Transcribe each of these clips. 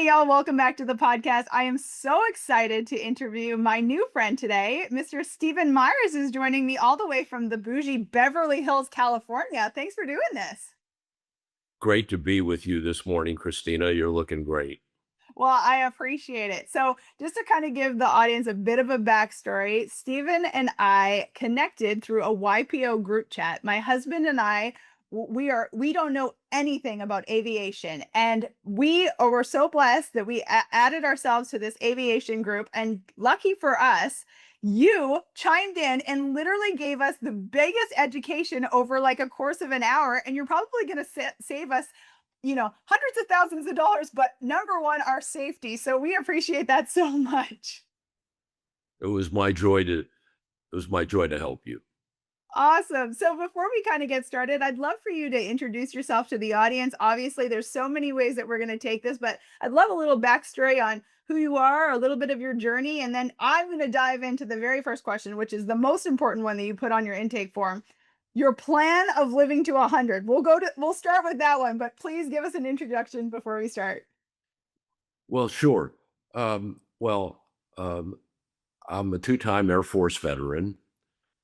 Danielle. Welcome back to the podcast. I am so excited to interview my new friend today. Mr. Stephen Myers is joining me all the way from the bougie Beverly Hills, California. Thanks for doing this. Great to be with you this morning, Christina. You're looking great. Well, I appreciate it. So, just to kind of give the audience a bit of a backstory, Stephen and I connected through a YPO group chat. My husband and I, we don't know anything about aviation, and we were so blessed that we added ourselves to this aviation group. And lucky for us, you chimed in and literally gave us the biggest education over like a course of an hour. And you're probably going to save us hundreds of thousands of dollars, but number one, our safety. So we appreciate that so much. It was my joy to help you. Awesome. So before we kind of get started, I'd love for you to introduce yourself to the audience. Obviously, there's so many ways that we're going to take this, but I'd love a little backstory on who you are, a little bit of your journey, and then I'm going to dive into the very first question, which is the most important one that you put on your intake form. Your plan of living to 100. We'll start with that one, but please give us an introduction before we start. Well, sure. Well, I'm a two-time Air Force veteran.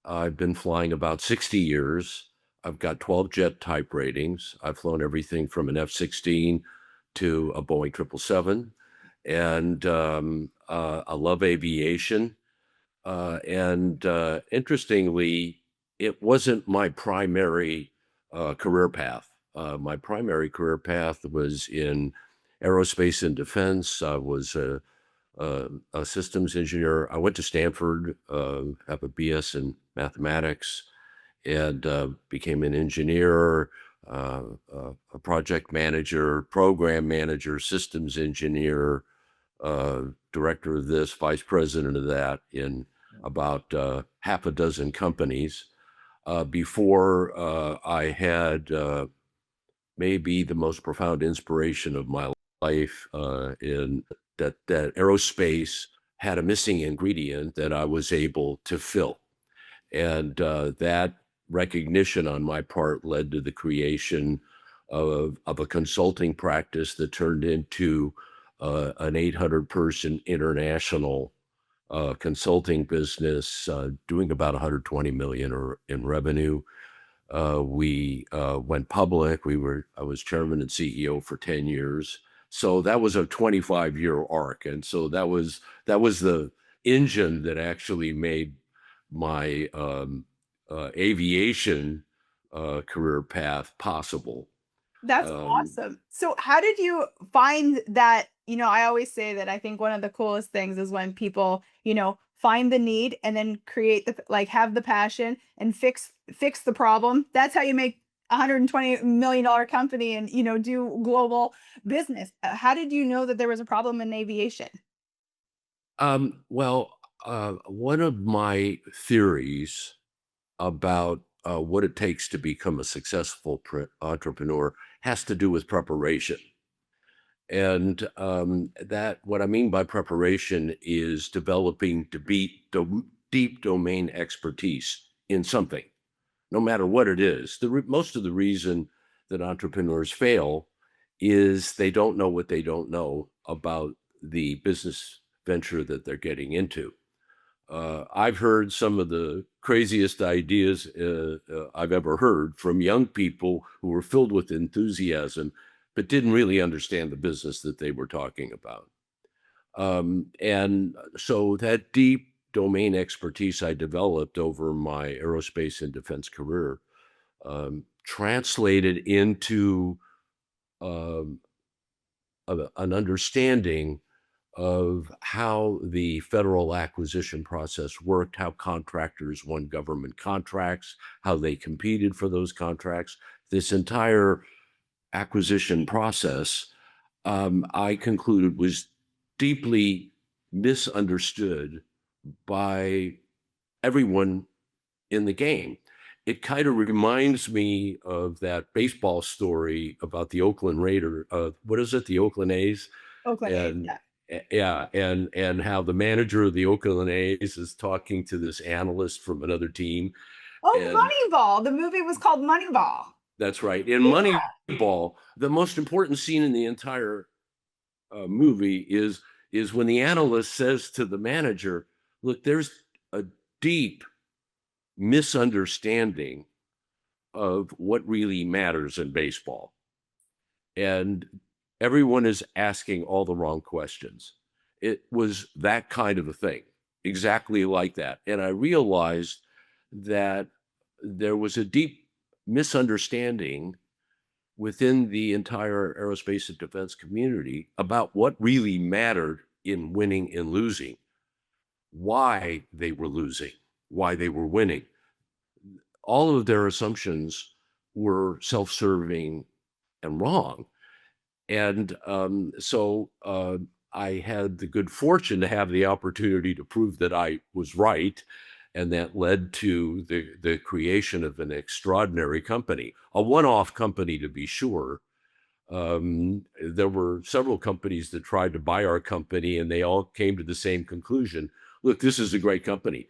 I've been flying about 60 years. I've got 12 jet type ratings. I've flown everything from an F-16 to a Boeing 777, and I love aviation. And interestingly, it wasn't my primary career path. My primary career path was in aerospace and defense. I was a systems engineer. I went to Stanford, have a BS in mathematics, and became an engineer, a project manager, program manager, systems engineer, director of this, vice president of that in about half a dozen companies before I had maybe the most profound inspiration of my life in that aerospace had a missing ingredient that I was able to fill. And that recognition on my part led to the creation of a consulting practice that turned into an 800 person international consulting business doing about 120 million in revenue. We went public. I was chairman and CEO for 10 years. So that was a 25-year arc. And so that was the engine that actually made my aviation career path possible. That's Um, awesome. So how did you find that, I always say that I think one of the coolest things is when people, find the need and then create like have the passion and fix the problem. That's how you make $120 million company and, do global business. How did you know that there was a problem in aviation? well, one of my theories about what it takes to become a successful entrepreneur has to do with preparation. And that what I mean by preparation is developing deep domain expertise in something, no matter what it is. Most of the reason that entrepreneurs fail is they don't know what they don't know about the business venture that they're getting into. I've heard some of the craziest ideas I've ever heard from young people who were filled with enthusiasm, but didn't really understand the business that they were talking about. And so that deep domain expertise I developed over my aerospace and defense career translated into um, an understanding of how the federal acquisition process worked, how contractors won government contracts, how they competed for those contracts. This entire acquisition process, I concluded, was deeply misunderstood by everyone in the game. It kind of reminds me of that baseball story about the Oakland Raider. What is it? The Oakland A's, Oakland A's, and yeah. yeah, and how the manager of the Oakland A's is talking to this analyst from another team, and Oh, Moneyball. The movie was called Moneyball. that's right. In Yeah. Moneyball, the most important scene in the entire movie is when the analyst says to the manager, "Look, there's a deep misunderstanding of what really matters in baseball, and everyone is asking all the wrong questions." It was that kind of a thing, exactly like that. And I realized that there was a deep misunderstanding within the entire aerospace and defense community about what really mattered in winning and losing, why they were losing, why they were winning. All of their assumptions were self serving and wrong. And I had the good fortune to have the opportunity to prove that I was right. And that led to the creation of an extraordinary company, a one off company to be sure. There were several companies that tried to buy our company, and they all came to the same conclusion. Look, this is a great company,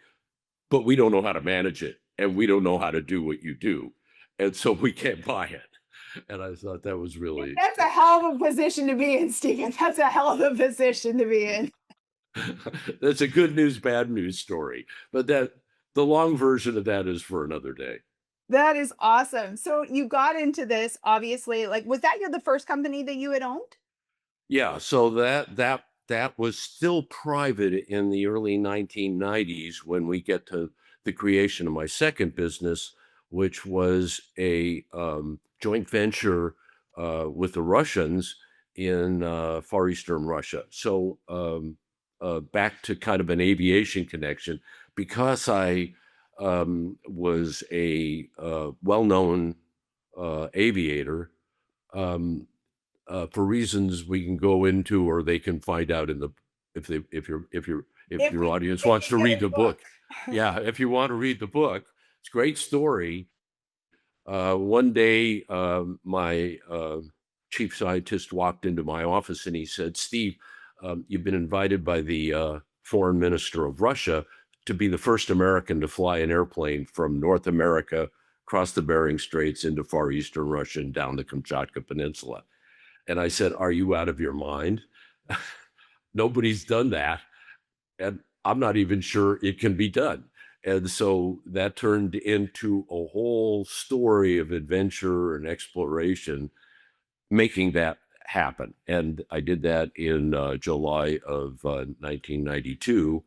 but we don't know how to manage it, and we don't know how to do what you do. And so we can't buy it. And I thought that was really, That's a hell of a position to be in, Stephen. That's a hell of a position to be in. that's a good news, bad news story. But the long version of that is for another day. That is awesome. So you got into this, obviously. Like, was that the first company that you had owned? Yeah, so that was still private in the early 1990s when we get to the creation of my second business, which was a joint venture with the Russians in Far Eastern Russia. So back to kind of an aviation connection, because I was a well-known aviator. Um, for reasons we can go into, or they can find out in the if If your we audience if wants we to get read a the book. book. Yeah, if you want to read the book, it's a great story. One day, my chief scientist walked into my office and he said, "Steve, you've been invited by the foreign minister of Russia to be the first American to fly an airplane from North America across the Bering Straits into Far Eastern Russia and down the Kamchatka Peninsula." And I said, "Are you out of your mind? Nobody's done that. And I'm not even sure it can be done." And so that turned into a whole story of adventure and exploration, making that happen. And I did that in July of 1992.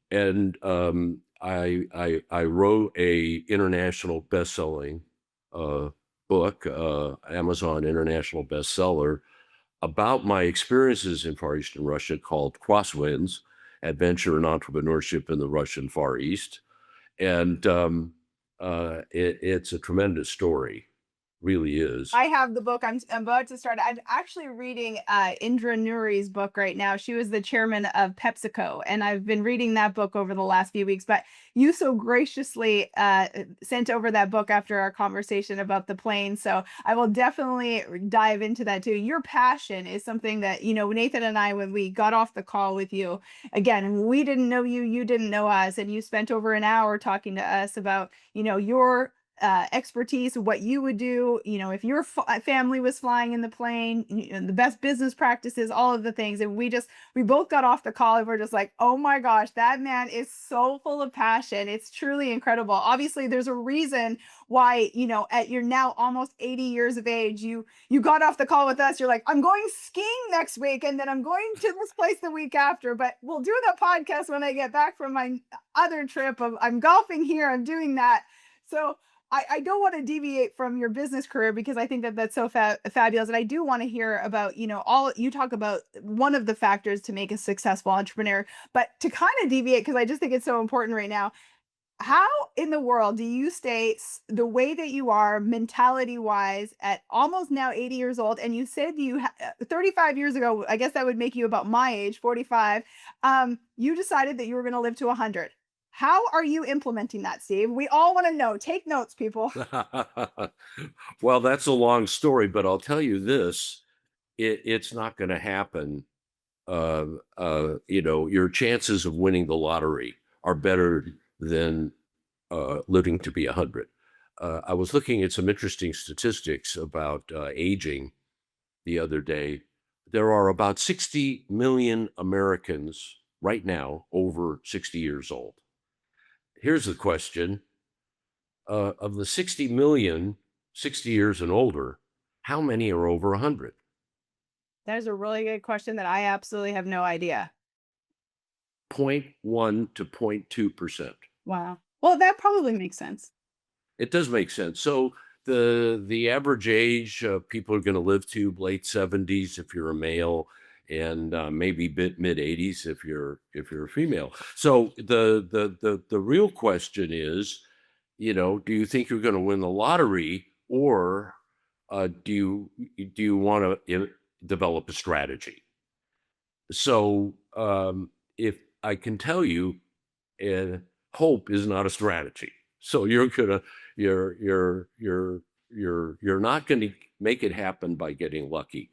And I wrote a international best-selling uh, book, Amazon international bestseller, about my experiences in Far Eastern Russia, called Crosswinds: Adventure and Entrepreneurship in the Russian Far East. And it's a tremendous story, really is. I have the book. I'm about to start. I'm actually reading Indra Nuri's book right now. She was the chairman of PepsiCo, and I've been reading that book over the last few weeks. But you so graciously sent over that book after our conversation about the plane, so I will definitely dive into that too. Your passion is something that Nathan and I, when we got off the call with you, again, we didn't know you, you didn't know us, and you spent over an hour talking to us about your expertise, what you would do, if your family was flying in the plane, the best business practices, all of the things. And we both got off the call and we're just like, oh my gosh, that man is so full of passion. It's truly incredible. Obviously, there's a reason why, at your now almost 80 years of age, you got off the call with us. You're like, I'm going skiing next week, and then I'm going to this place the week after, but we'll do the podcast when I get back from my other trip of I'm golfing here, I'm doing that. So I don't want to deviate from your business career, because I think that that's so fabulous. And I do want to hear about, all you talk about, one of the factors to make a successful entrepreneur, but to kind of deviate, because I just think it's so important right now. How in the world do you stay the way that you are mentality wise at almost now 80 years old? And you said 35 years ago, I guess that would make you about my age, 45. You decided that you were going to live to 100. How are you implementing that, Steve? We all want to know. Take notes, people. Well, that's a long story, but I'll tell you this: it's not going to happen. Your chances of winning the lottery are better than living to be 100. I was looking at some interesting statistics about aging the other day. there are about 60 million Americans right now over 60 years old. Here's the question. Of the 60 million, 60 years and older, how many are over 100? That is a really good question that I absolutely have no idea. 0.1 to 0.2%. Wow. Well, that probably makes sense. It does make sense. So the average age people are going to live to late 70s if you're a male, and maybe mid 80s if you're a female. So the real question is, do you think you're going to win the lottery, or do you want to develop a strategy? So if I can tell you, hope is not a strategy. So you're not going to make it happen by getting lucky.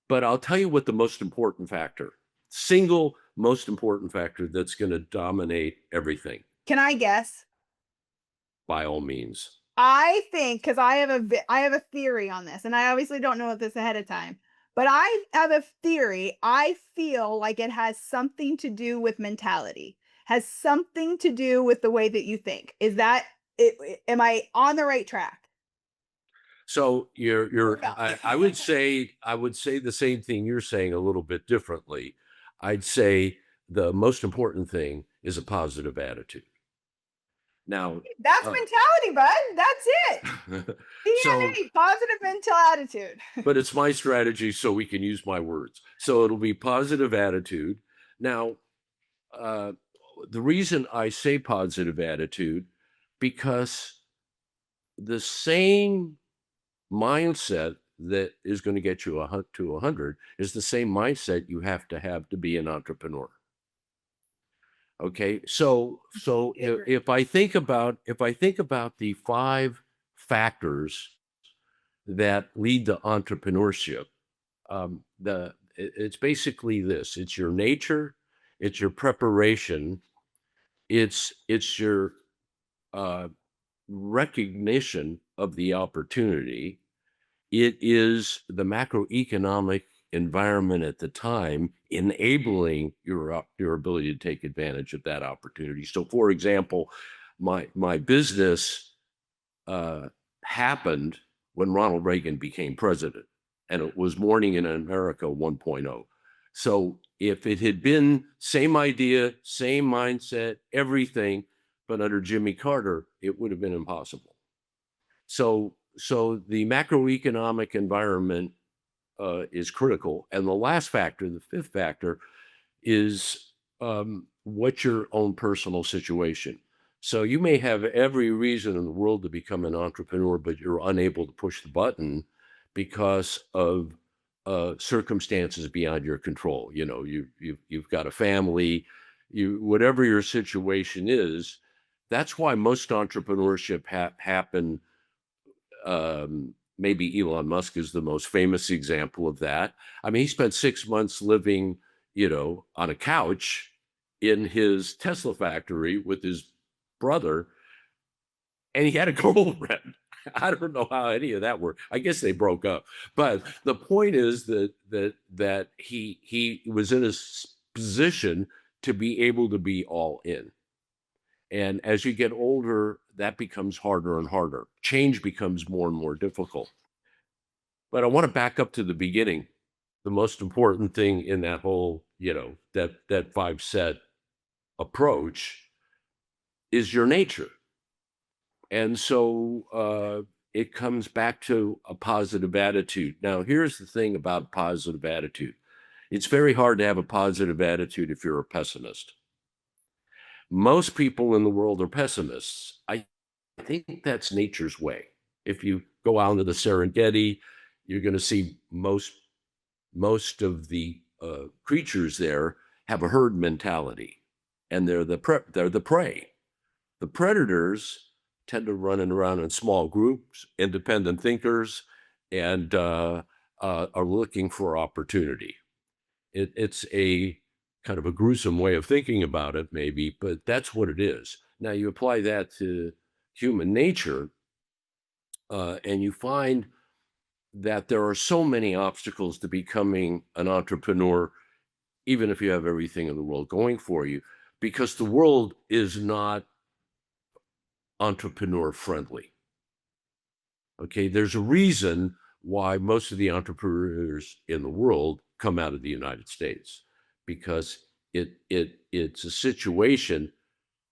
But I'll tell you what the most important factor, single most important factor that's going to dominate everything, Can I guess? by all means. I think because I have a theory on this, and I obviously don't know this ahead of time, but I have a theory. I feel like it has something to do with mentality, has something to do with the way that you think. Is that it? Am I on the right track? So Or you're no? I would say the same thing you're saying a little bit differently. I'd say the most important thing is a positive attitude. Now, That's uh, mentality, bud. That's it. so DNA, positive mental attitude. but it's my strategy, so we can use my words. So it'll be positive attitude. Now, uh, the reason I say positive attitude, because the same mindset that is going to get you to 100 is the same mindset you have to be an entrepreneur. Okay, so Agree. if I think about the five factors that lead to entrepreneurship, it's basically this: it's your nature, it's your preparation, it's your uh, recognition of the opportunity. It is the macroeconomic environment at the time enabling your ability to take advantage of that opportunity. So, for example, my business uh, happened when Ronald Reagan became president, and it was Morning in America 1.0. So, if it had been same idea, same mindset, everything, but under Jimmy Carter, it would have been impossible. So the macroeconomic environment is critical, and the last factor, the fifth factor, is what's your own personal situation. So you may have every reason in the world to become an entrepreneur, but you're unable to push the button because of circumstances beyond your control. You've got a family, whatever your situation is. That's why most entrepreneurship happen. Maybe Elon Musk is the most famous example of that. I mean, he spent 6 months living, on a couch in his Tesla factory with his brother, and he had a girlfriend. I don't know how any of that worked. I guess they broke up. But the point is that he was in a position to be able to be all in. And as you get older, that becomes harder and harder. Change becomes more and more difficult. But I want to back up to the beginning. The most important thing in that whole, that five set approach is your nature. And so it comes back to a positive attitude. Now, here's the thing about positive attitude. It's very hard to have a positive attitude if you're a pessimist. Most people in the world are pessimists. I think that's nature's way. If you go out into the Serengeti, you're going to see most of the creatures there have a herd mentality, and they're the prey. The predators tend to run around in small groups, independent thinkers, and are looking for opportunity. It's a kind of a gruesome way of thinking about it, maybe, but that's what it is. Now you apply that to human nature, and you find that there are so many obstacles to becoming an entrepreneur, even if you have everything in the world going for you, because the world is not entrepreneur friendly. Okay, there's a reason why most of the entrepreneurs in the world come out of the United States, because it's a situation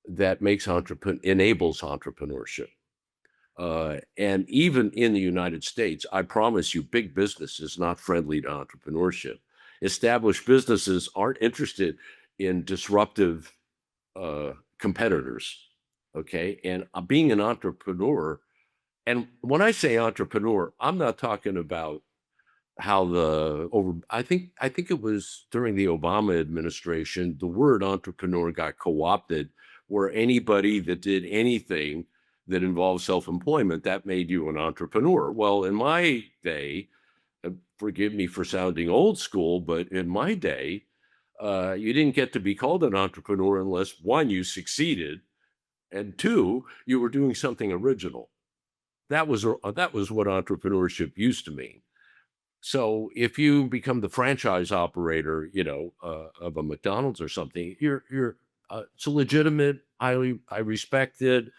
that enables entrepreneurship. And even in the United States, I promise you, big business is not friendly to entrepreneurship. Established businesses aren't interested in disruptive competitors. Okay, and being an entrepreneur, and when I say entrepreneur, I'm not talking about how I think it was during the Obama administration, the word entrepreneur got co-opted, where anybody that did anything that involved self-employment, that made you an entrepreneur. Well, in my day, forgive me for sounding old school, but in my day, you didn't get to be called an entrepreneur unless one, you succeeded, and two, you were doing something original. That was what entrepreneurship used to mean. So if you become the franchise operator, of a McDonald's or something, it's a legitimate, I respect it.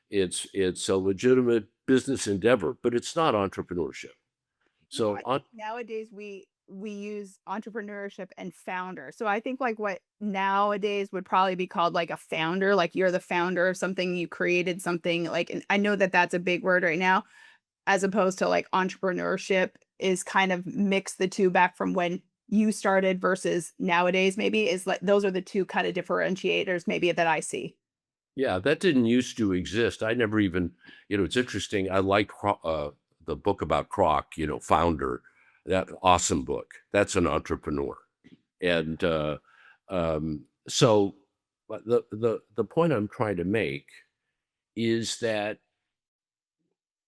It's a legitimate business endeavor, but it's not entrepreneurship. I So think nowadays we use entrepreneurship and founder. So I think like what nowadays would probably be called like a founder, like you're the founder of something, you created something like, and I know that that's a big word right now, as opposed to like entrepreneurship is kind of mix the two back from when you started versus nowadays maybe is like those are the two kind of differentiators maybe that I see. yeah, that didn't used to exist. I never even, it's interesting. I like the book about Kroc, founder. That awesome book. That's an entrepreneur. And so, but the point I'm trying to make is that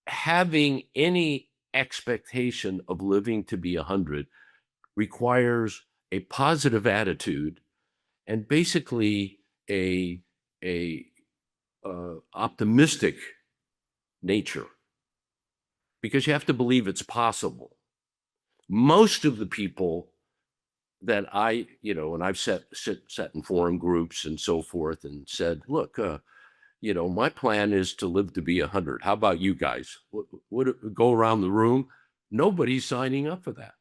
having any expectation of living to be 100 requires a positive attitude and basically a optimistic nature, because you have to believe it's possible. Most of the people that and I've sat in forum groups and so forth and said, look, my plan is to live to be 100. How about you guys? Would go around the room? Nobody's signing up for that.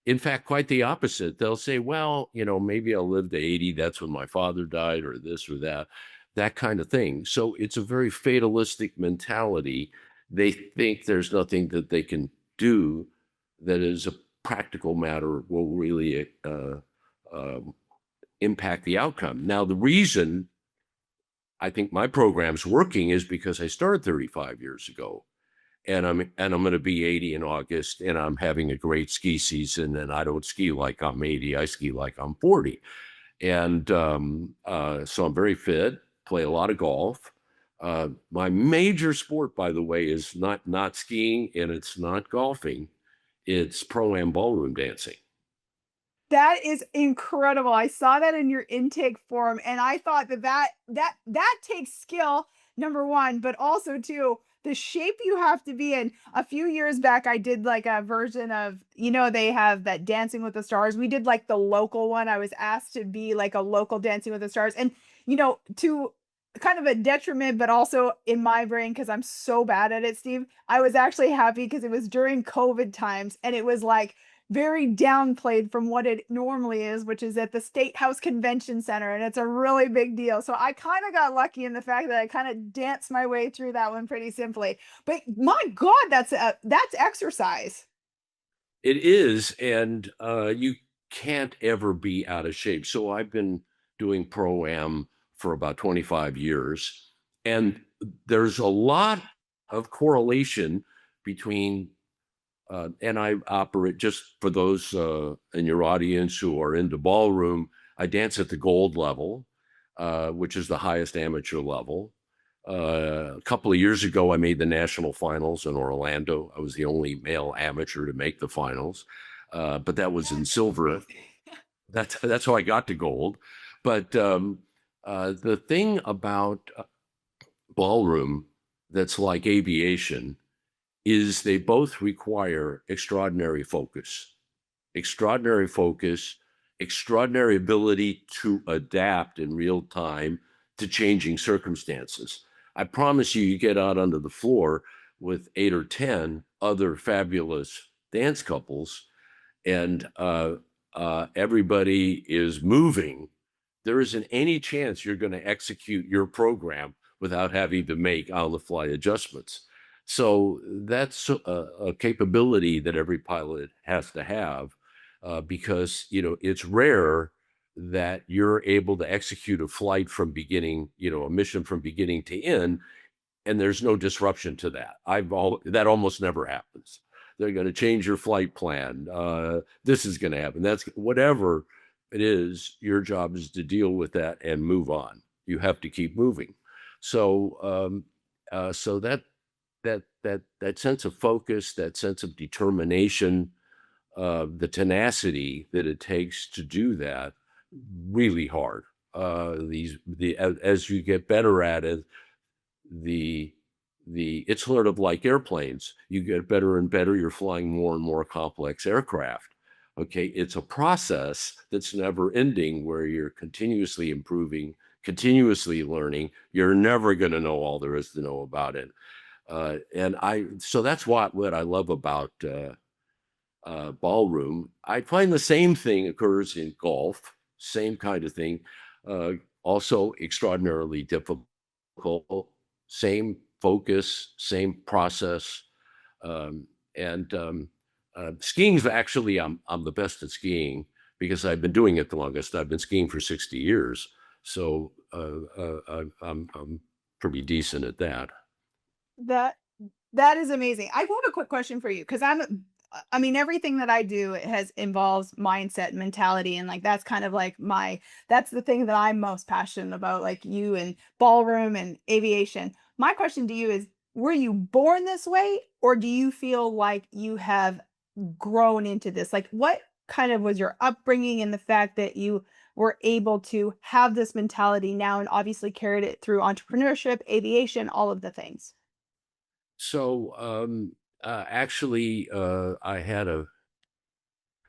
In fact, quite the opposite. They'll say, well, maybe I'll live to 80. That's when my father died, or this or that kind of thing. So it's a very fatalistic mentality. They think there's nothing that they can do that is a practical matter will really um, impact the outcome. Now, the reason I think my program's working is because I started 35 years ago, and I'm going to be 80 in August, and I'm having a great ski season. And I don't ski like I'm 80; I ski like I'm 40. And so I'm very fit. Play a lot of golf. My major sport, by the way, is not skiing and it's not golfing. It's pro-am ballroom dancing. That is incredible. I saw that in your intake form and I thought that takes skill, number 1, but also too, the shape you have to be in. A few years back, I did like a version of, they have that Dancing with the Stars. We did like the local one. I was asked to be like a local Dancing with the Stars. And, to kind of a detriment, but also in my brain, because I'm so bad at it, Steve, I was actually happy because it was during COVID times and it was like very downplayed from what it normally is, which is at the State House Convention Center, and it's a really big deal. So I kind of got lucky in the fact that I kind of danced my way through that one pretty simply. But my God, that's exercise. It is, and you can't ever be out of shape. So I've been doing pro-am for about 25 years, and there's a lot of correlation between, and I operate, just for those in your audience who are into ballroom, I dance at the gold level, which is the highest amateur level. A couple of years ago, I made the national finals in Orlando. I was the only male amateur to make the finals, but that was in silver. That's how I got to gold. But the thing about ballroom that's like aviation is they both require extraordinary focus, extraordinary ability to adapt in real time to changing circumstances. I promise you, you get out onto the floor with 8 or 10 other fabulous dance couples, and everybody is moving. There isn't any chance you're going to execute your program without having to make on the fly adjustments. So that's a capability that every pilot has to have, because it's rare that you're able to execute a flight from beginning, a mission from beginning to end, and there's no disruption to that. That almost never happens. They're going to change your flight plan. This is going to happen. That's whatever it is. Your job is to deal with that and move on. You have to keep moving. So that sense of focus, that sense of determination, the tenacity that it takes to do that, really hard. As you get better at it, the it's sort of like airplanes. You get better and better. You're flying more and more complex aircraft. Okay, it's a process that's never ending, where you're continuously improving, continuously learning. You're never going to know all there is to know about it. So that's what I love about ballroom. I find the same thing occurs in golf, same kind of thing. Also extraordinarily difficult, same focus, same process. Skiing's actually, I'm the best at skiing because I've been doing it the longest. I've been skiing for 60 years. So I'm pretty decent at that. That that is amazing. I have a quick question for you because I mean, everything that I do has involves mindset, mentality, and like that's kind of like that's the thing that I'm most passionate about, like you and ballroom and aviation. My question to you is, were you born this way, or do you feel like you have grown into this? Like, what kind of was your upbringing and the fact that you were able to have this mentality now and obviously carried it through entrepreneurship, aviation, all of the things? So actually, I had a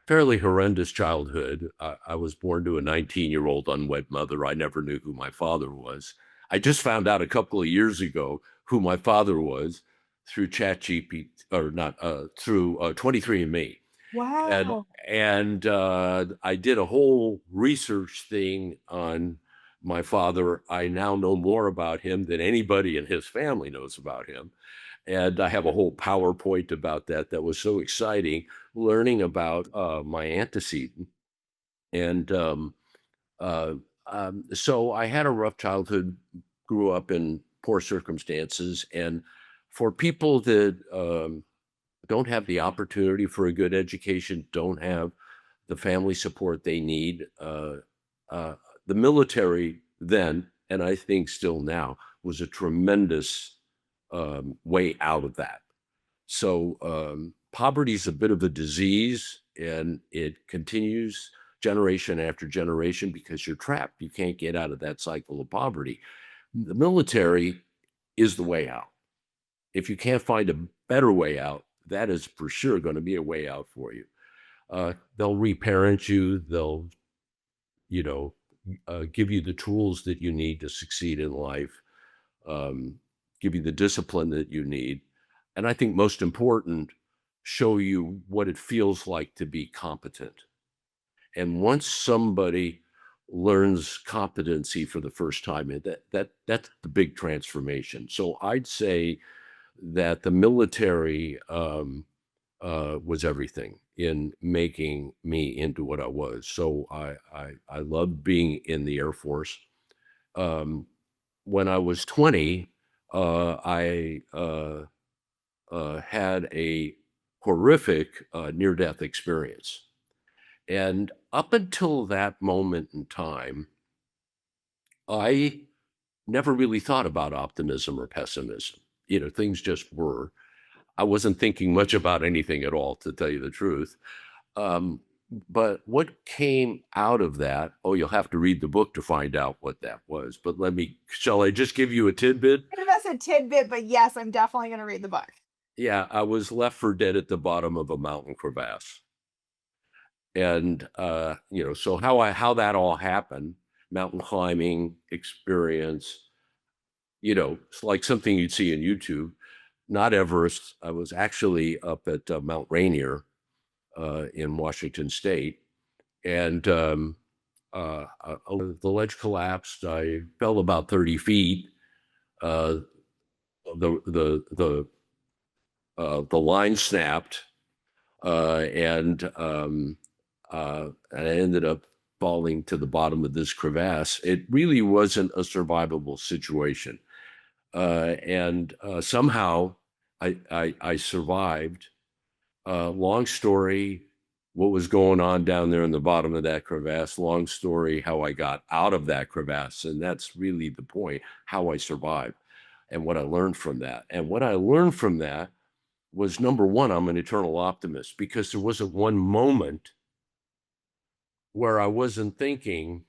fairly horrendous childhood. I was born to a 19-year-old unwed mother. I never knew who my father was. I just found out a couple of years ago who my father was through ChatGPT, or not, through 23andMe. And Wow. I did a whole research thing on my father. I now know more about him than anybody in his family knows about him. And I have a whole PowerPoint about that. That was so exciting, learning about my antecedent. And uh, so I had a rough childhood, grew up in poor circumstances. And for people that don't have the opportunity for a good education, don't have the family support they need, uh, the military then, and I think still now, was a tremendous way out of that. So poverty is a bit of a disease, and it continues generation after generation because you're trapped. You can't get out of that cycle of poverty. The military is the way out. If you can't find a better way out, that is for sure going to be a way out for you. They'll reparent you. They'll, you know, give you the tools that you need to succeed in life. Um, Give you the discipline that you need, and I think most important, show you what it feels like to be competent. And once somebody learns competency for the first time, that's the big transformation. So I'd say that the military was everything in making me into what I was. So I loved being in the Air Force. Um, when I was 20, I had a horrific near-death experience. And up until that moment in time, I never really thought about optimism or pessimism. Things just were. I wasn't thinking much about anything at all, to tell you the truth. Um, but what came out of that, oh, you'll have to read the book to find out what that was. But shall I just give you a tidbit? Give us a tidbit, but yes, I'm definitely going to read the book. yeah, I was left for dead at the bottom of a mountain crevasse. And so how that all happened, mountain climbing experience, it's like something you'd see in YouTube, not Everest. I was actually up at Mount Rainier in Washington State, and the ledge collapsed. I fell about 30 feet. Uh, the line snapped, and I ended up falling to the bottom of this crevasse. It really wasn't a survivable situation, and somehow I survived. Long story, what was going on down there in the bottom of that crevasse. Long story, how I got out of that crevasse, and that's really the point: how I survived and what I learned from that. And what I learned from that was, number one, I'm an eternal optimist, because there wasn't one moment where I wasn't thinking,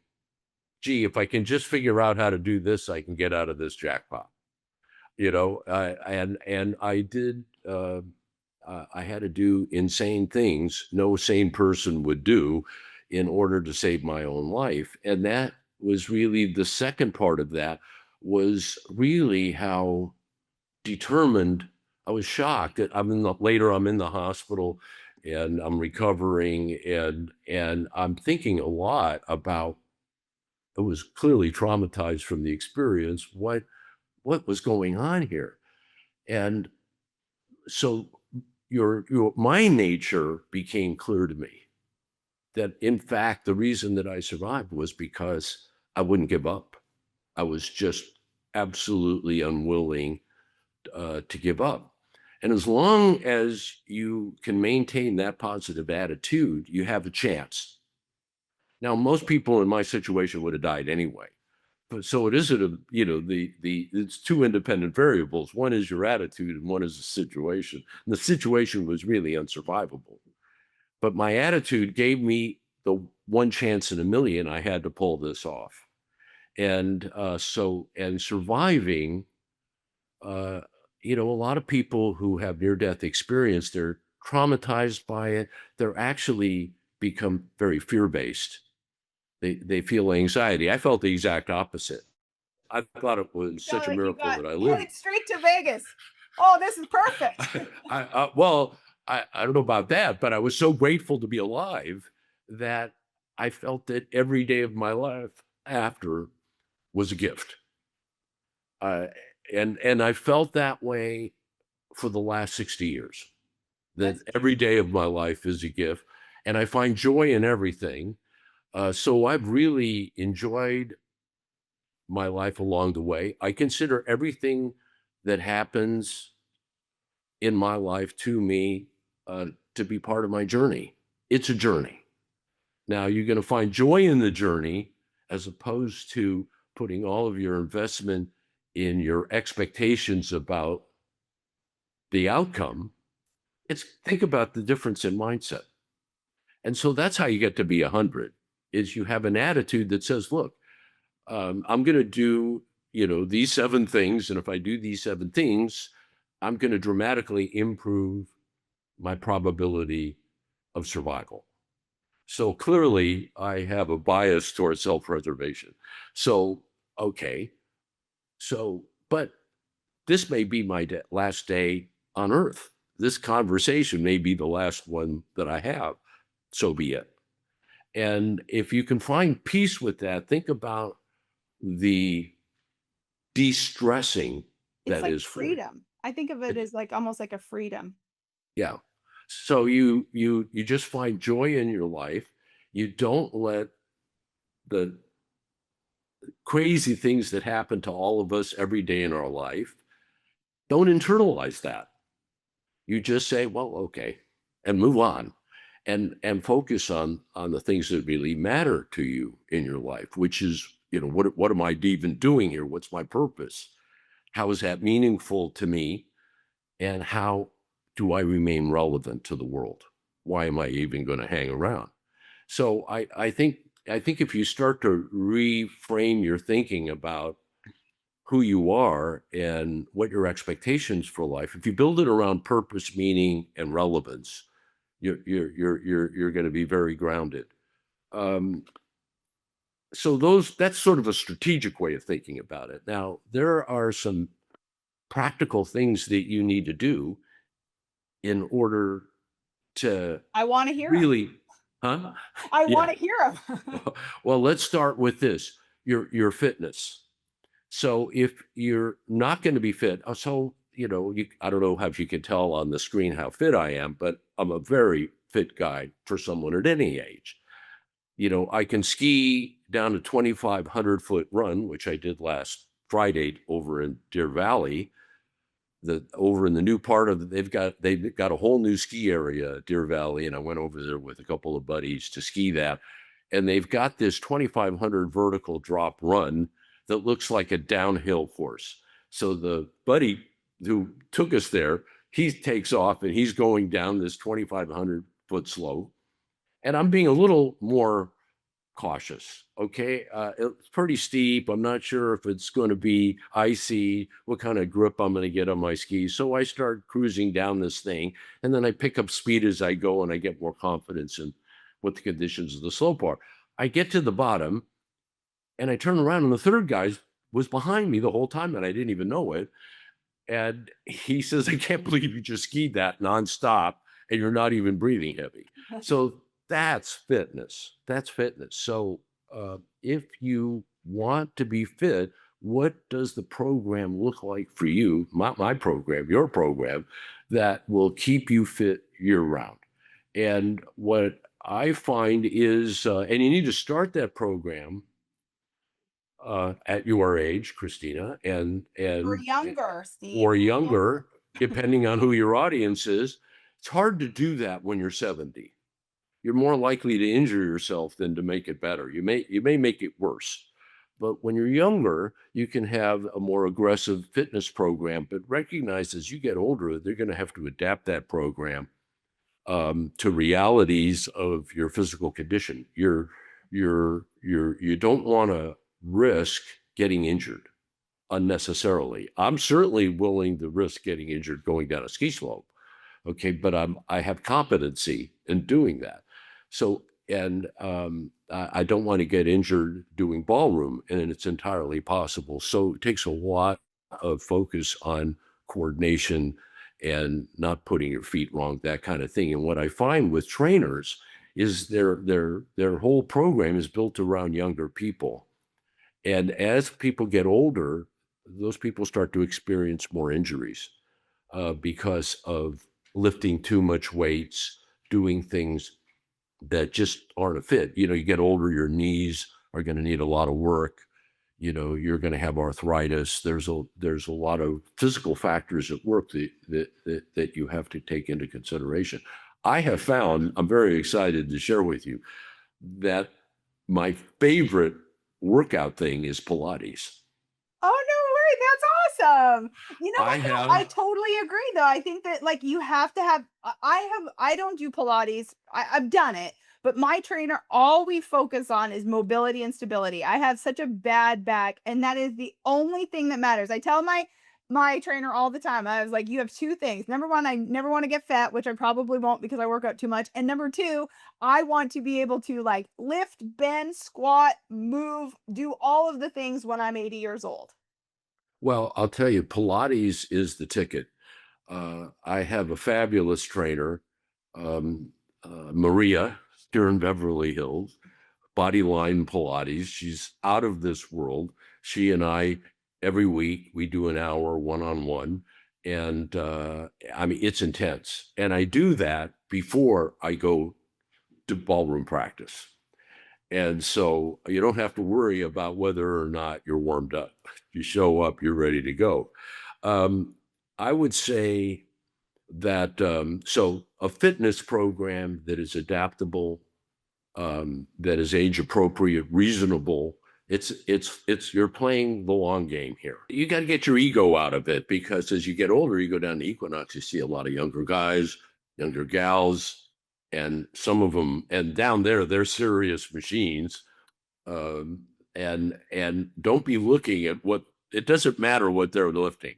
gee, if I can just figure out how to do this, I can get out of this jackpot. And I did. I had to do insane things no sane person would do in order to save my own life, and that was really the second part of that. Was really how determined. I was shocked that I'm in the hospital and I'm recovering, and I'm thinking a lot about. I was clearly traumatized from the experience. What was going on here? And so your my nature became clear to me, that in fact the reason that I survived was because I wouldn't give up. I was just absolutely unwilling to give up. And as long as you can maintain that positive attitude, you have a chance. Now, most people in my situation would have died anyway. But so it isn't it's two independent variables. One is your attitude and one is the situation. And the situation was really unsurvivable. But my attitude gave me the one chance in a million I had to pull this off. And surviving, uh, a lot of people who have near death experience, they're traumatized by it. They're actually become very fear based. They feel anxiety. I felt the exact opposite. I thought it was Sound such a like you miracle got that I lived. headed straight to Vegas. Oh, this is perfect. Well, I don't know about that, but I was so grateful to be alive that I felt that every day of my life after was a gift. Uh, and I felt that way for the last 60 years, that That's every day of my life is a gift, and I find joy in everything. So I've really enjoyed my life along the way. I consider everything that happens in my life to me to be part of my journey. It's a journey. Now, you're going to find joy in the journey as opposed to putting all of your investment in your expectations about the outcome. It's think about the difference in mindset. And so that's how you get to be 100, is you have an attitude that says, look, I'm going to do, these 7 things. And if I do these 7 things, I'm going to dramatically improve my probability of survival. So clearly, I have a bias towards self preservation. So, okay. But this may be my last day on earth. This conversation may be the last one that I have. So be it. And if you can find peace with that, think about the de-stressing It's that like is for you. freedom. I think of it It- as like almost like a freedom. yeah. So you just find joy in your life. You don't let the crazy things that happen to all of us every day in our life, don't internalize that. You just say, well, okay, and move on, and focus on the things that really matter to you in your life, which is, what am I even doing here? What's my purpose? How is that meaningful to me? And how do I remain relevant to the world? Why am I even going to hang around? So I think if you start to reframe your thinking about who you are and what your expectations for life, if you build it around purpose, meaning, and relevance, you're going to be very grounded. So that's sort of a strategic way of thinking about it. Now, there are some practical things that you need to do in order to I want to hear them. really, huh? I Yeah. want to hear them. Well, let's start with this, your fitness. So if you're not going to be fit, so I don't know if you can tell on the screen how fit I am, but I'm a very fit guy for someone at any age. I can ski down a 2,500-foot run, which I did last Friday over in Deer Valley. Over in the new part of they've got a whole new ski area at Deer Valley, and I went over there with a couple of buddies to ski that. And they've got this 2,500 vertical drop run that looks like a downhill course. So the buddy who took us there, he takes off and he's going down this 2,500-foot slope. And I'm being a little more cautious. Okay. It's pretty steep. I'm not sure if it's going to be icy, what kind of grip I'm going to get on my skis. So I start cruising down this thing, and then I pick up speed as I go, and I get more confidence in what the conditions of the slope are. I get to the bottom, and I turn around, and the third guy was behind me the whole time, and I didn't even know it. And he says, "I can't believe you just skied that nonstop, and you're not even breathing heavy." So that's fitness. That's fitness. So if you want to be fit, what does the program look like for you? My program, your program, that will keep you fit year round. And what I find is, and you need to start that program at your age, Christina, Or younger, Steve. or younger, depending on who your audience is. It's hard to do that when you're 70. You're more likely to injure yourself than to make it better. You may make it worse. But when you're younger, you can have a more aggressive fitness program, but recognize as you get older, they're going to have to adapt that program to realities of your physical condition. You don't want to risk getting injured unnecessarily. I'm certainly willing to risk getting injured going down a ski slope. Okay, but I have competency in doing that. So, and I don't want to get injured doing ballroom, and it's entirely possible. So it takes a lot of focus on coordination and not putting your feet wrong, that kind of thing. And what I find with trainers is their whole program is built around younger people. And as people get older, those people start to experience more injuries because of lifting too much weights, doing things that just aren't a fit. You get older, your knees are going to need a lot of work. You're going to have arthritis. There's a lot of physical factors at work that you have to take into consideration. I have found, I'm very excited to share with you, that my favorite workout thing is Pilates. Oh, no way. That's awesome. I I totally agree though. I think that like you have to have I don't do Pilates. I've done it, but my trainer, all we focus on is mobility and stability. I have such a bad back, and that is the only thing that matters. I tell my trainer all the time. I was like, you have two things. Number one, I never want to get fat, which I probably won't because I work out too much. And number two, I want to be able to like lift, bend, squat, move, do all of the things when I'm 80 years old. Well, I'll tell you, Pilates is the ticket. I have a fabulous trainer, Maria, here in Beverly Hills, Bodyline Pilates. She's out of this world. She and I, every week, we do an hour one-on-one. And I mean, it's intense. And I do that before I go to ballroom practice. And so you don't have to worry about whether or not you're warmed up. You show up, you're ready to go. I would say that so a fitness program that is adaptable, that is age appropriate, reasonable. It's you're playing the long game here. You got to get your ego out of it, because as you get older, you go down to Equinox, you see a lot of younger guys, younger gals, and some of them, and down there, they're serious machines. And don't be looking at what it doesn't matter what they're lifting,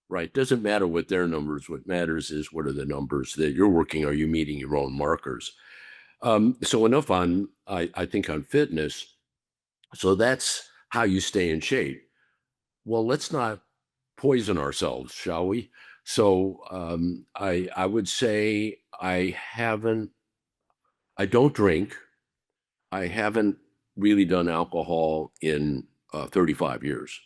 right? Doesn't matter what their numbers. What matters is what are the numbers that you're working. Are you meeting your own markers? So enough on I think on fitness. So that's how you stay in shape. Well, let's not poison ourselves, shall we? So I would say I don't drink. I haven't really done alcohol in 35 years.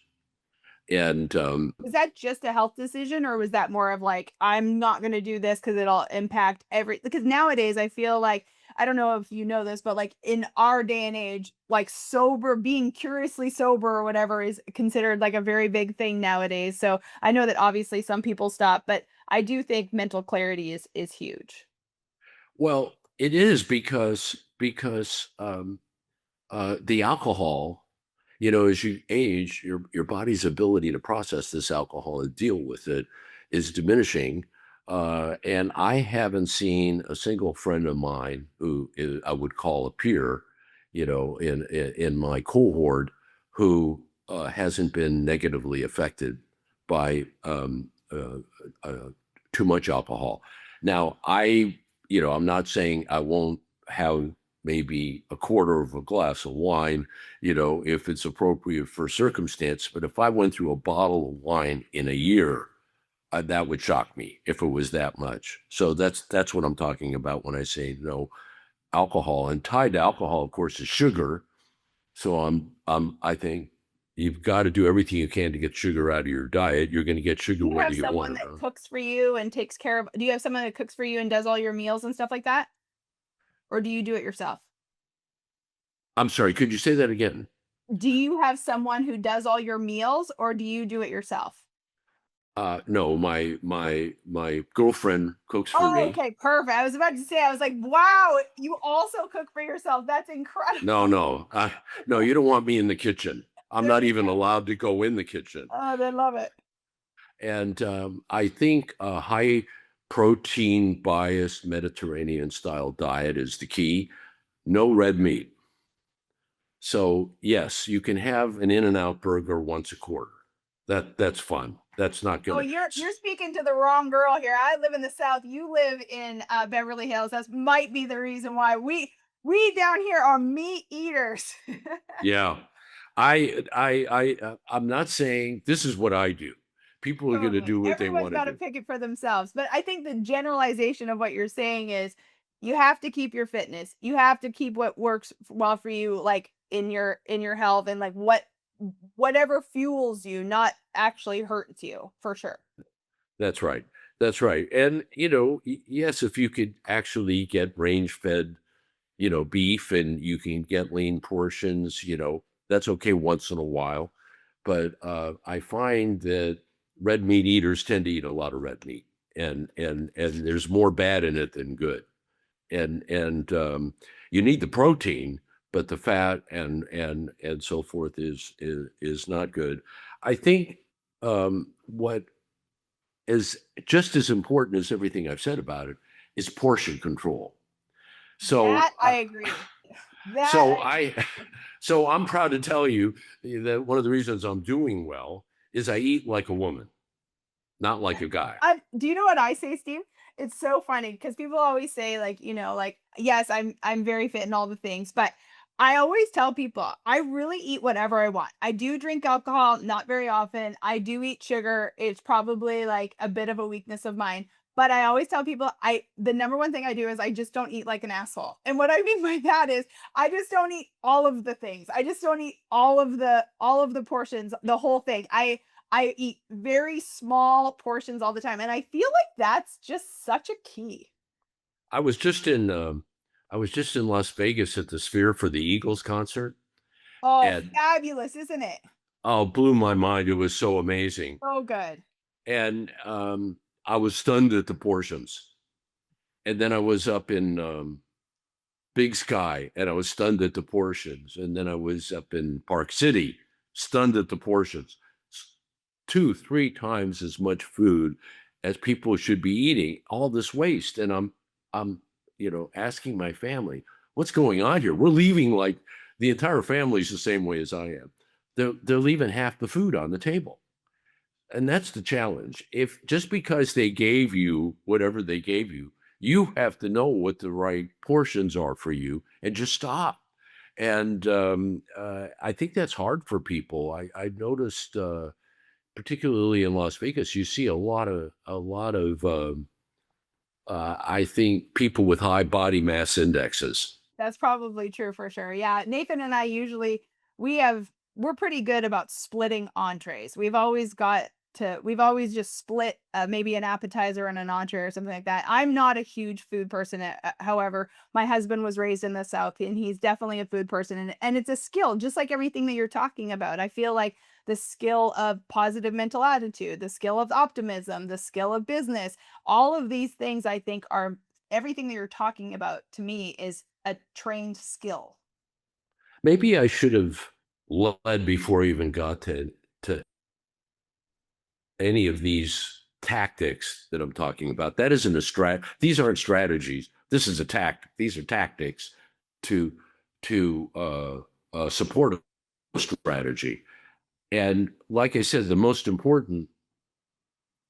And Was that just a health decision, or was that more of like, I'm not going to do this because it'll impact every, because nowadays I feel like, I don't know if you know this, but like in our day and age, like sober, being curiously sober or whatever is considered like a very big thing nowadays. So I know that obviously some people stop, but I do think mental clarity is huge. well, it is because the alcohol, as you age, your body's ability to process this alcohol and deal with it is diminishing. And I haven't seen a single friend of mine who I would call a peer, in my cohort who hasn't been negatively affected by too much alcohol. Now, I'm not saying I won't have maybe a quarter of a glass of wine, if it's appropriate for circumstance. But if I went through a bottle of wine in a year, that would shock me if it was that much. So that's what I'm talking about when I say no alcohol. And tied to alcohol, of course, is sugar. So I think you've got to do everything you can to get sugar out of your diet. You're going to get sugar Do you whether have you someone want it that or not. cooks for you and takes care of, do you have someone that cooks for you and does all your meals and stuff like that? Or do you do it yourself? I'm sorry, could you say that again? Do you have someone who does all your meals or do you do it yourself? No, my girlfriend cooks for Oh, me. okay, perfect. I was about to say, I was like, wow, you also cook for yourself. That's No, incredible. no, no, you don't want me in the kitchen. I'm There not you even go. allowed to go in the kitchen. Oh, they love it. And I think a high protein biased Mediterranean style diet is the key. No red meat. So yes, you can have an In-N-Out burger once a quarter. That's fun. That's not Oh, gonna. you're speaking to the wrong girl here. I live in the South. You live in Beverly Hills. That might be the reason why we down here are meat eaters. Yeah, I'm not saying this is what I do. People are gonna Totally. do what they Everyone's want to got to do. pick it for themselves. But I think the generalization of what you're saying is you have to keep your fitness. You have to keep what works well for you, like in your health, and like whatever fuels you, not actually hurts you, for sure. That's right. That's right. And yes, if you could actually get range fed beef and you can get lean portions, that's okay once in a while. But I find that red meat eaters tend to eat a lot of red meat, and there's more bad in it than good. And you need the protein, but the fat and so forth is not good. I think what is just as important as everything I've said about it is portion control. So That I agree. That So I I, so I'm proud to tell you that one of the reasons I'm doing well is I eat like a woman, not like a guy. do you know what I say, Steve? It's so funny because people always say like, like yes, I'm very fit and all the things, but I always tell people I really eat whatever I want. I do drink alcohol, not very often. I do eat sugar. It's probably like a bit of a weakness of mine. But I always tell people the number one thing I do is I just don't eat like an asshole. And what I mean by that is I just don't eat all of the things. I just don't eat all of the portions, the whole thing. I eat very small portions all the time, and I feel like that's just such a key. I was just in, I was just in Las Vegas at the Sphere for the Eagles concert, Oh, and fabulous, isn't it? oh, blew my mind. It was so amazing, So good. and I was stunned at the portions. And then I was up in Big Sky, and I was stunned at the portions. And then I was up in Park City, stunned at the portions. 2, 3 times as much food as people should be eating. All this waste, and I'm asking my family, what's going on here? We're leaving like the entire family's the same way as I am. they're leaving half the food on the table. And that's the challenge. If just because they gave you whatever they gave you, you have to know what the right portions are for you and just stop. And I think that's hard for people. I noticed, particularly in Las Vegas, you see I think people with high body mass indexes. That's probably true for sure. Yeah, Nathan and I usually we're pretty good about splitting entrees. We've always just split maybe an appetizer and an entree or something like that. I'm not a huge food person. However, my husband was raised in the South and he's definitely a food person, and it's a skill just like everything that you're talking about. I feel like the skill of positive mental attitude, the skill of optimism, the skill of business, all of these things I think are everything that you're talking about to me is a trained skill. Maybe I should have led before I even got to any of these tactics that I'm talking about. That isn't a strat. These aren't strategies. This is a tact. These are tactics to support a strategy. And like I said, the most important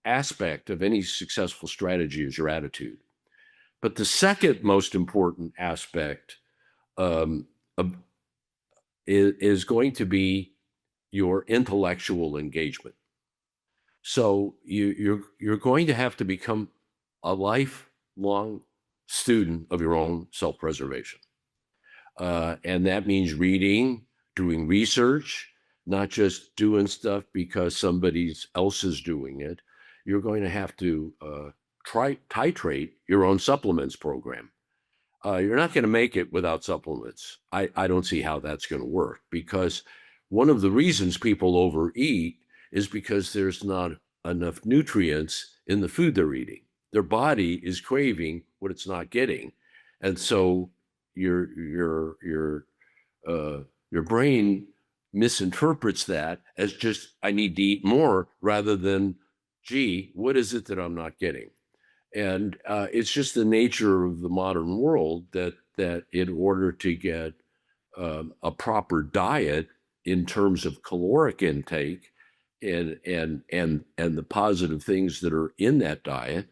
aspect of any successful strategy is your attitude. But the second most important aspect um, of, is going to be your intellectual engagement. So you're going to have to become a lifelong student of your own self-preservation. And that means reading, doing research, not just doing stuff because somebody else is doing it. You're going to have to titrate your own supplements program. You're not going to make it without supplements. I don't see how that's going to work, because one of the reasons people overeat is because there's not enough nutrients in the food they're eating. Their body is craving what it's not getting. And so your brain misinterprets that as just, I need to eat more, rather than, gee, what is it that I'm not getting? And it's just the nature of the modern world that in order to get a proper diet in terms of caloric intake and the positive things that are in that diet,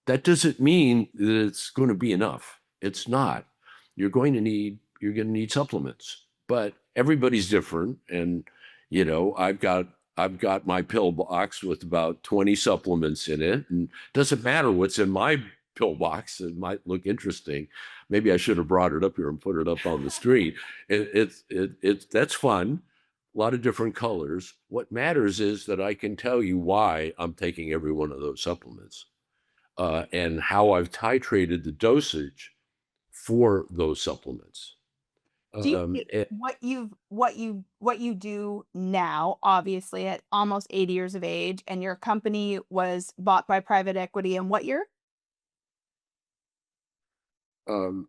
that doesn't mean that it's going to be enough. It's not. You're going to need supplements, but everybody's different. And, I've got my pill box with about 20 supplements in it, and it doesn't matter what's in my pill box. It might look interesting. Maybe I should have brought it up here and put it up on the street. That's fun. A lot of different colors. What matters is that I can tell you why I'm taking every one of those supplements, and how I've titrated the dosage for those supplements. Do you Um, eh, what you do now, obviously at almost 80 years of age, and your company was bought by private equity in what year? um,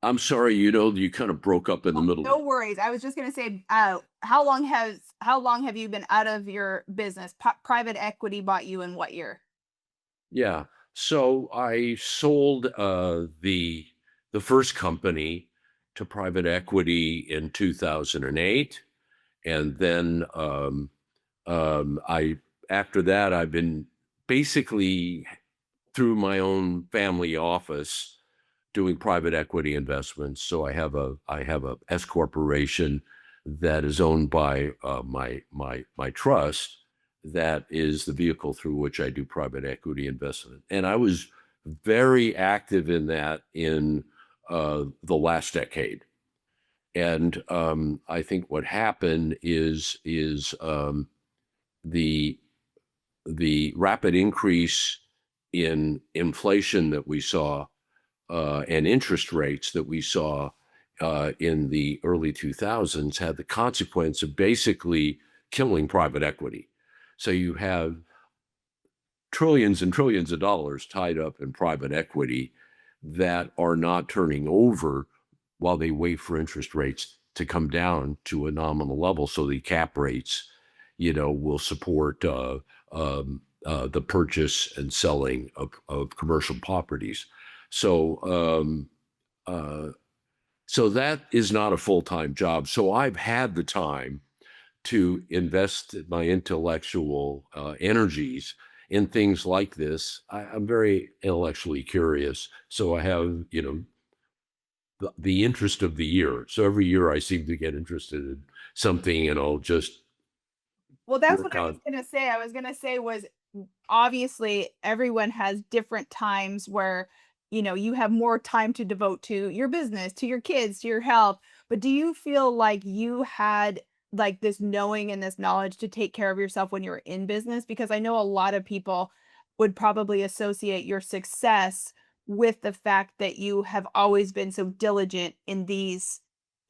I'm sorry, you kind of broke up in the Oh, middle. no worries. I was just gonna say, how long have you been out of your business? Private equity bought you in what year? Yeah. So I sold the first company to private equity in 2008, and then I after that I've been basically through my own family office doing private equity investments. So I have a S corporation that is owned by my trust, that is the vehicle through which I do private equity investment. And I was very active in that in the last decade. And I think what happened is the the rapid increase in inflation that we saw, and interest rates that we saw in the early 2000s, had the consequence of basically killing private equity. So you have trillions and trillions of dollars tied up in private equity that are not turning over while they wait for interest rates to come down to a nominal level, so the cap rates, will support the purchase and selling of commercial properties. So uh, so that is not a full-time job. So I've had the time to invest my intellectual energies in things like this. I'm very intellectually curious, so I have, the interest of the year. So every year I seem to get interested in something, and I'll just Well, that's what work I was on. gonna say. I was gonna say was obviously everyone has different times where, you have more time to devote to your business, to your kids, to your health. But do you feel like you had like this knowing and this knowledge to take care of yourself when you were in business? Because I know a lot of people would probably associate your success with the fact that you have always been so diligent in these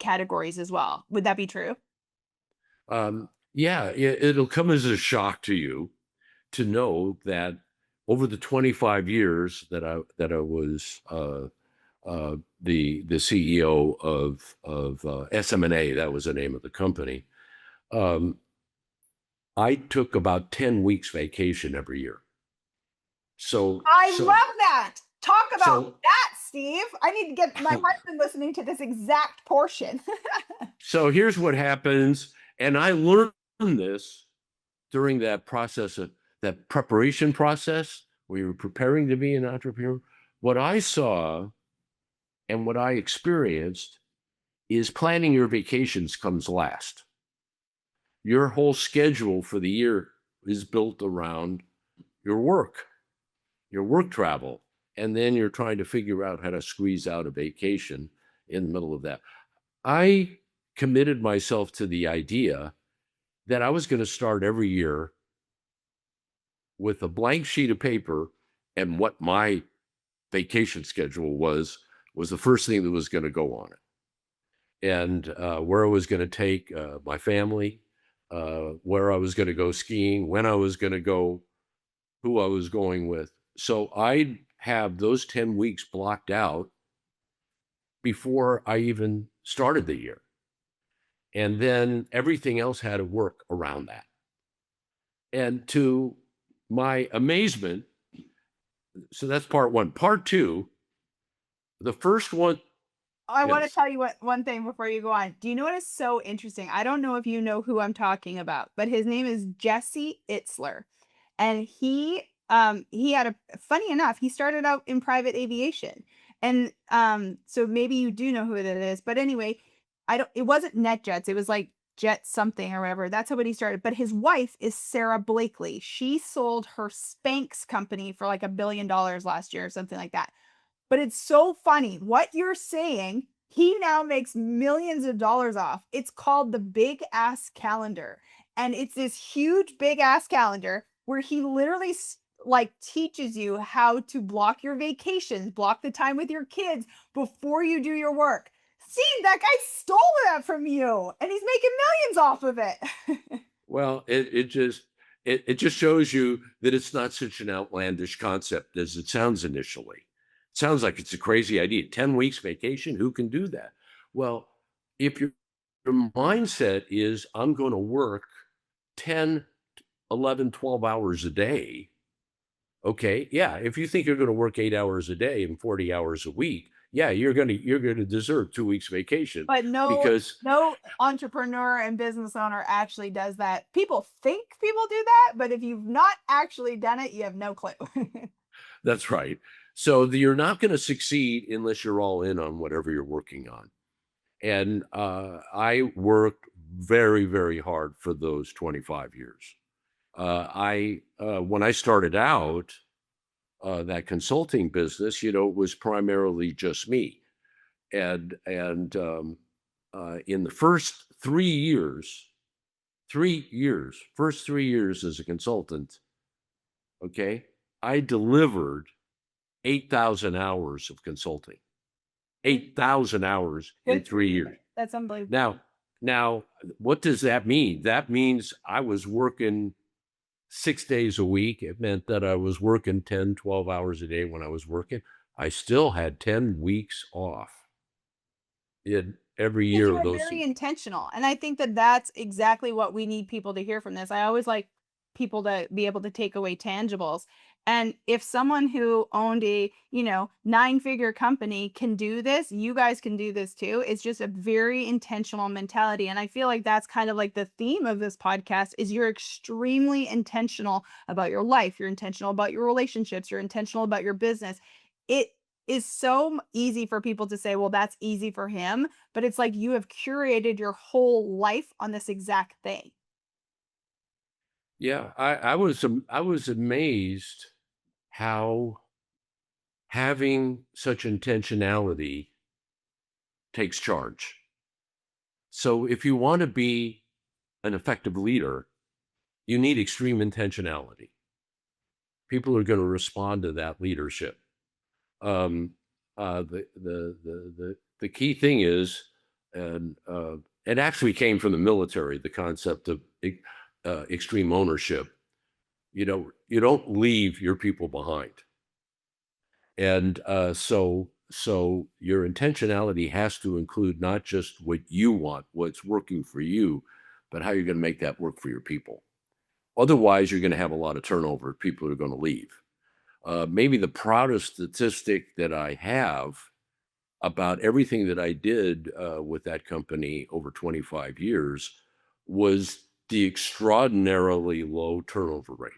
categories as well. Would that be true? Yeah, it'll come as a shock to you to know that over the 25 years that I was the CEO of SM&A, that was the name of the company. Um, I took about 10 weeks vacation every year. So I so love that. Talk about so that, Steve. I need to get my husband listening to this exact portion. so here's what happens, and I learned this during that process of that preparation process where you're preparing to be an entrepreneur. What I saw and what I experienced is planning your vacations comes last. Your whole schedule for the year is built around your work travel. And then you're trying to figure out how to squeeze out a vacation in the middle of that. I committed myself to the idea that I was going to start every year with a blank sheet of paper, and what my vacation schedule was the first thing that was going to go on it, and where I was going to take my family, where I was going to go skiing, when I was going to go, who I was going with. So I have those 10 weeks blocked out before I even started the year. And then everything else had to work around that. And to my amazement, so that's part one. Part two, the first one, I want to yes. tell you one thing before you go on. Do you know what is so interesting? I don't know if you know who I'm talking about, but his name is Jesse Itzler. And he had a funny enough, he started out in private aviation. And so maybe you do know who it is. But anyway, I don't it wasn't NetJets, it was like Jet something or whatever. That's how he started. But his wife is Sarah Blakely. She sold her Spanx company for like $1 billion last year or something like that. But it's so funny. What you're saying, he now makes millions of dollars off. It's called the Big Ass Calendar. And it's this huge big ass calendar where he literally like teaches you how to block your vacations, block the time with your kids before you do your work. See, that guy stole that from you and he's making millions off of it. Well, it just shows you that it's not such an outlandish concept as it sounds initially. It sounds like it's a crazy idea. 10 weeks vacation, who can do that? Well, if your mindset is I'm going to work 10, 11, 12 hours a day, okay, yeah, if you think you're going to work 8 hours a day and 40 hours a week, yeah, you're going to deserve 2 weeks vacation But because no entrepreneur and business owner actually does that. People think people do that, but if you've not actually done it, you have no clue. that's right. So you're not going to succeed unless you're all in on whatever you're working on. And I worked very, very hard for those 25 years. I When I started out that consulting business, it was primarily just me. And in the first 3 years, 3 years, first 3 years as a consultant, okay, I delivered 8,000 hours of consulting, 8,000 hours in Good for 3 years. you. That's unbelievable. Now, what does that mean? That means I was working 6 days a week. It meant that I was working 10, 12 hours a day when I was working. I still had 10 weeks off in every Because year you of were those. very intentional. And I think that that's exactly what we need people to hear from this. I always like people to be able to take away tangibles. And if someone who owned a, 9-figure company can do this, you guys can do this too. It's just a very intentional mentality. And I feel like that's kind of like the theme of this podcast is you're extremely intentional about your life, you're intentional about your relationships, you're intentional about your business. It is so easy for people to say, well, that's easy for him. But it's like you have curated your whole life on this exact thing. Yeah, I was amazed how having such intentionality takes charge. So if you want to be an effective leader, you need extreme intentionality. People are going to respond to that leadership. Um, the key thing is, and it actually came from the military, the concept of extreme ownership. You don't leave your people behind. And so your intentionality has to include not just what you want, what's working for you, but how you're going to make that work for your people. Otherwise, you're going to have a lot of turnover. People are going to leave. Maybe the proudest statistic that I have about everything that I did with that company over 25 years was the extraordinarily low turnover rate.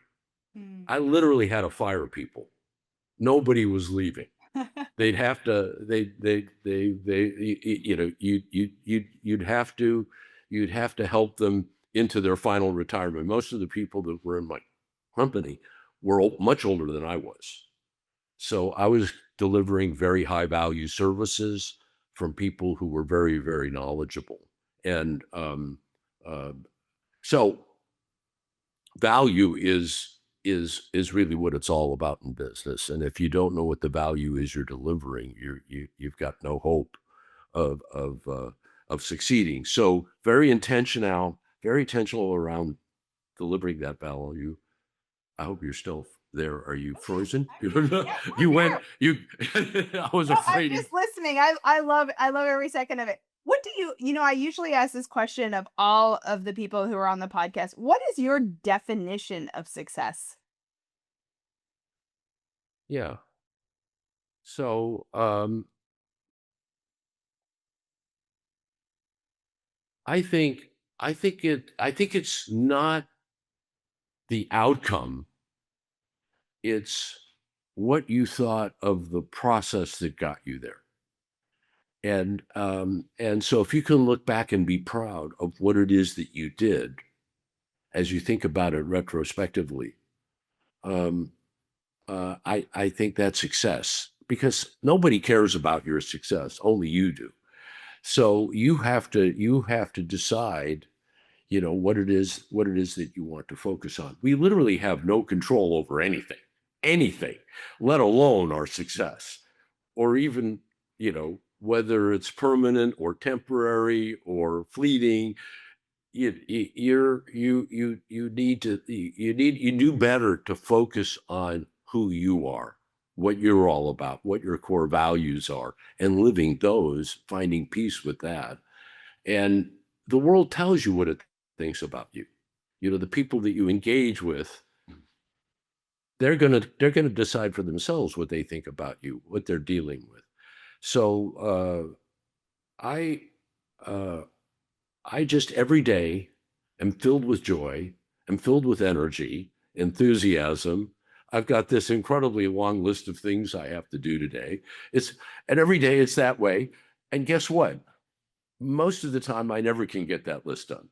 Mm. I literally had to fire people. Nobody was leaving. They'd have to you'd have to help them into their final retirement. Most of the people that were in my company were much older than I was. So I was delivering very high value services from people who were very, very knowledgeable. And uh, so value is really what it's all about in business. And if you don't know what the value is you're delivering, you've got no hope of succeeding. So very intentional around delivering that value. I hope you're still there. Are you frozen? I'm here. Yeah, You I'm went. here. You. I was No, I'm afraid. just listening. I love every second of it. What do I usually ask this question of all of the people who are on the podcast. What is your definition of success? Yeah. So I think I think it's not the outcome. It's what you thought of the process that got you there. And so if you can look back and be proud of what it is that you did as you think about it retrospectively, um, I think that's success because nobody cares about your success, only you do. So you have to decide, what it is that you want to focus on. We literally have no control over anything, let alone our success, or even, whether it's permanent or temporary or fleeting. You need to you do better to focus on who you are, what you're all about, what your core values are, and living those, finding peace with that. And the world tells you what it thinks about you. The people that you engage with, they're gonna decide for themselves what they think about you, what they're dealing with. So I uh, I just every day am filled with joy, am filled with energy, enthusiasm. I've got this incredibly long list of things I have to do today. It's and every day it's that way. And guess what? Most of the time I never can get that list done.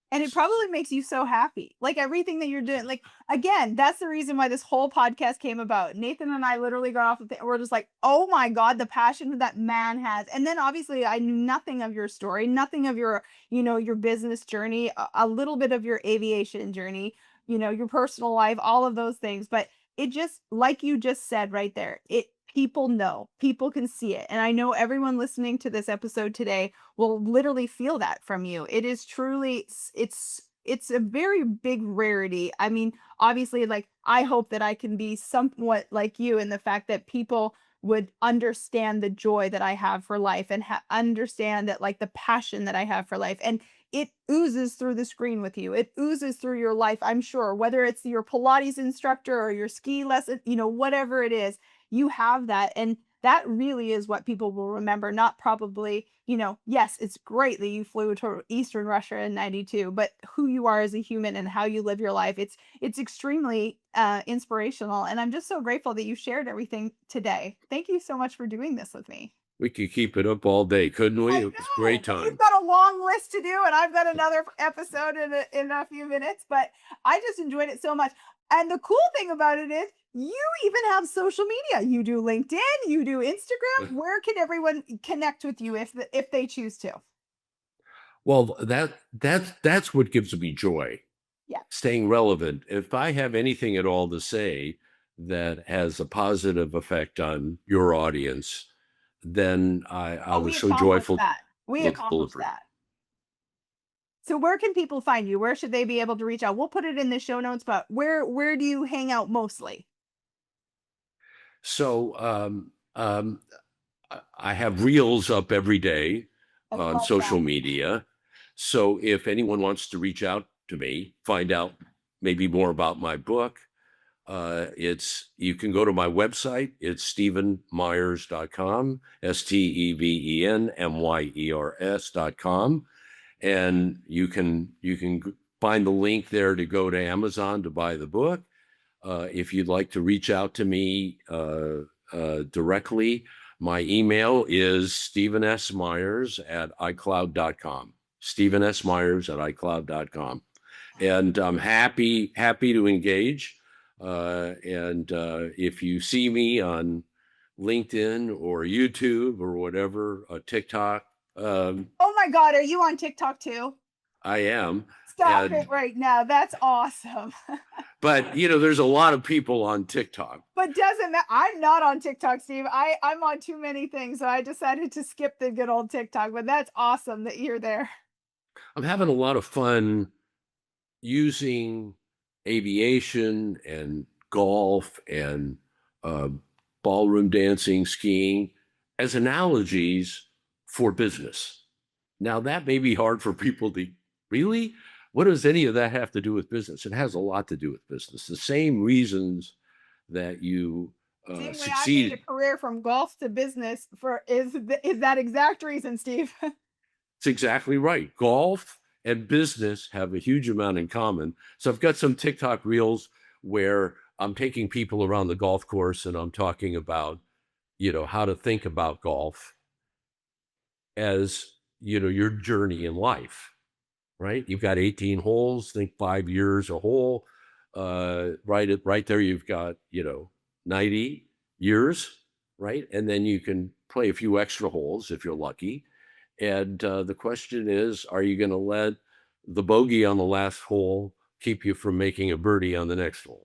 And it probably makes you so happy. Like everything that you're doing. Like again, that's the reason why this whole podcast came about. Nathan and I literally got off we're just like, oh my God, the passion that man has. And then obviously I knew nothing of your story, nothing of your, your business journey, a little bit of your aviation journey, your personal life, all of those things. But it just, like you just said right there, people know, people can see it. And I know everyone listening to this episode today will literally feel that from you. It is truly it's a very big rarity. I mean, obviously like I hope that I can be somewhat like you in the fact that people would understand the joy that I have for life and understand that like the passion that I have for life. And it oozes through the screen with you. It oozes through your life, I'm sure, whether it's your Pilates instructor or your ski lesson, whatever it is, you have that. And that really is what people will remember, not probably, yes, it's great that you flew to Eastern Russia in 92, but who you are as a human and how you live your life. It's extremely inspirational. And I'm just so grateful that you shared everything today. Thank you so much for doing this with me. We could keep it up all day, couldn't we? I It was a great know, but you've time. got a long list to do, and I've got another episode in a few minutes. But I just enjoyed it so much. And the cool thing about it is, you even have social media. You do LinkedIn, you do Instagram. Where can everyone connect with you if they choose to? Well, that's what gives me joy, Yeah. staying relevant. If I have anything at all to say that has a positive effect on your audience, then I Oh, was we so accomplished joyful that. We to accomplished deliver it. that. So where can people find you? Where should they be able to reach out? We'll put it in the show notes, but where do you hang out mostly? So I have reels up every day I on love social that. media. So if anyone wants to reach out to me, find out maybe more about my book, you can go to my website. It's stephenmyers.com, STEVENMYERS.com. And you can find the link there to go to Amazon to buy the book. If you'd like to reach out to me directly, my email is Stephen S. Myers at iCloud.com. Stephen S. Myers at iCloud.com. And I'm happy to engage. And if you see me on LinkedIn or YouTube or whatever, TikTok, Oh my God, are you on TikTok too? I am. Stop it And right now. That's awesome. but there's a lot of people on TikTok. But doesn't matter. I'm not on TikTok, Steve. I'm on too many things, so I decided to skip the good old TikTok. But that's awesome that you're there. I'm having a lot of fun using aviation and golf and uh, ballroom dancing, skiing as analogies for business. Now, that may be hard for people to really. What does any of that have to do with business? It has a lot to do with business. The same reasons that you Same way I made a succeed. career from golf to business is that exact reason, Steve. It's exactly right. Golf and business have a huge amount in common. So I've got some TikTok reels where I'm taking people around the golf course and I'm talking about, how to think about golf as, your journey in life, right? You've got 18 holes, think 5 years a hole. Right there, you've got, 90 years, right? And then you can play a few extra holes if you're lucky. And the question is, are you going to let the bogey on the last hole keep you from making a birdie on the next hole?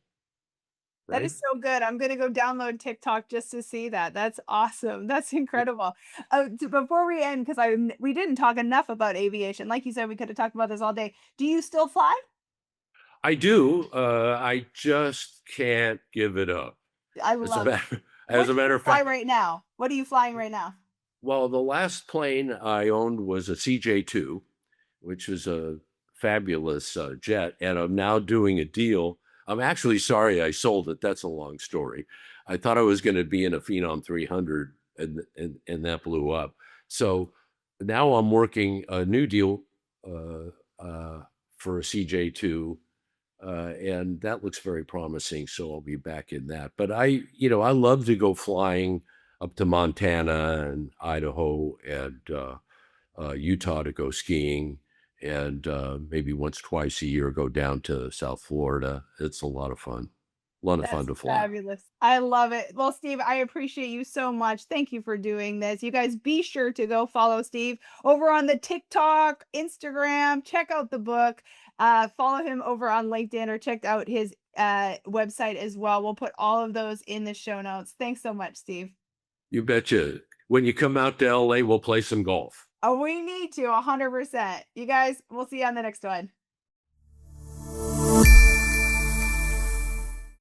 That Right? is so good. I'm gonna go download TikTok just to see that. That's awesome. That's incredible. Before we end, because we didn't talk enough about aviation. Like you said, we could have talked about this all day. Do you still fly? I do. I just can't give it up. I As a love it. matter, What as do a matter you of fly fact, right now? What are you flying right now? well, the last plane I owned was a CJ2, which was a fabulous jet, and I'm now doing a deal. I'm actually sorry I sold it. That's a long story. I thought I was going to be in a Phenom 300, and that blew up. So now I'm working a new deal uh, for a CJ2, and that looks very promising. So I'll be back in that. But I love to go flying up to Montana and Idaho and Utah to go skiing, and maybe once, twice a year go down to South Florida. It's a lot of fun. A lot of fun That's to fly. fabulous. I love it. Well, Steve, I appreciate you so much. Thank you for doing this. You guys be sure to go follow Steve over on the TikTok, Instagram, check out the book, follow him over on LinkedIn or check out his website as well. We'll put all of those in the show notes. Thanks so much, Steve. You betcha. When you come out to LA, we'll play some golf. Oh, we need to 100%. You guys, we'll see you on the next one.